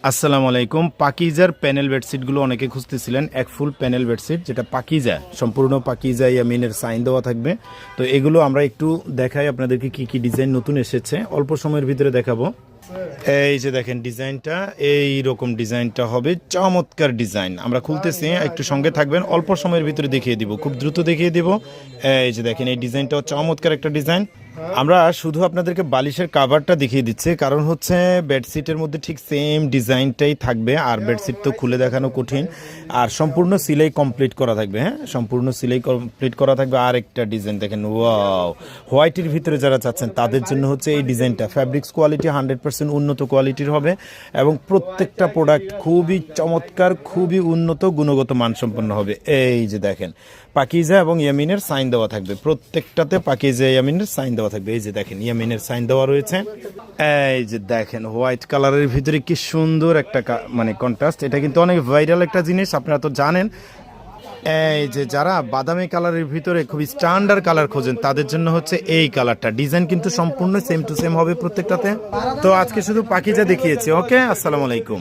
আসসালামু আলাইকুম। পাকিজার প্যানেল বেডশিটগুলো অনেকে খুঁজতেছিলেন, এক ফুল প্যানেল বেডশিট যেটা পাকিজা, সম্পূর্ণ পাকিজা ইয়ামিনের সাইন দেওয়া থাকবে। তো এগুলো আমরা একটু দেখাই আপনাদেরকে কি কি ডিজাইন নতুন এসেছে, অল্প সময়ের ভিতরে দেখাবো। এই যে দেখেন ডিজাইনটা, এই রকম ডিজাইনটা হবে, চমৎকার ডিজাইন। আমরা খুলতেছি, একটু সঙ্গে থাকবেন, অল্প সময়ের ভিতরে দেখিয়ে দিব, খুব দ্রুত দেখিয়ে দিব। এই যে দেখেন এই ডিজাইনটাও চমৎকার একটা ডিজাইন। আমরা শুধু আপনাদেরকে বালিশের কাভারটা দেখিয়ে দিচ্ছি, কারণ হচ্ছে বেডশিটের মধ্যে ঠিক সেম ডিজাইনটাই থাকবে। আর বেডশিট তো খুলে দেখানো কঠিন, আর সম্পূর্ণ সিলাই কমপ্লিট করা থাকবে। হ্যাঁ, সম্পূর্ণ সিলাই কমপ্লিট করা থাকবে। আর একটা ডিজাইন দেখেন, ওয়াও, হোয়াইটের ভিতরে যারা চাচ্ছেন তাদের জন্য হচ্ছে এই ডিজাইনটা। ফ্যাব্রিক্স কোয়ালিটি 100% উন্নত কোয়ালিটির হবে, এবং প্রত্যেকটা প্রোডাক্ট খুবই চমৎকার, খুবই উন্নত গুণগত মানসম্পন্ন হবে। এই যে দেখেন পাকিজা এবং ইয়ামিনের সাইন দেওয়া থাকবে, প্রত্যেকটাতে পাকিজা ইয়ামিনের সাইন দেওয়া থাকবে। এই যে দেখেন ইয়ামিনের সাইন দেওয়া রয়েছে। এই যে দেখেন হোয়াইট কালারের ভিতরে কি সুন্দর একটা মানে কন্ট্রাস্ট। এটা কিন্তু অনেক ভাইরাল একটা জিনিস, আপনারা তো জানেন। এই যে যারা বাদামি কালারের ভিতরে খুবই স্ট্যান্ডার্ড কালার খোঁজেন তাদের জন্য হচ্ছে এই কালারটা। ডিজাইন কিন্তু সম্পূর্ণ সেম টু সেম হবে প্রত্যেকটাতে। তো আজকে শুধু পাকিজা দেখিয়েছি। ওকে, আসসালামু আলাইকুম।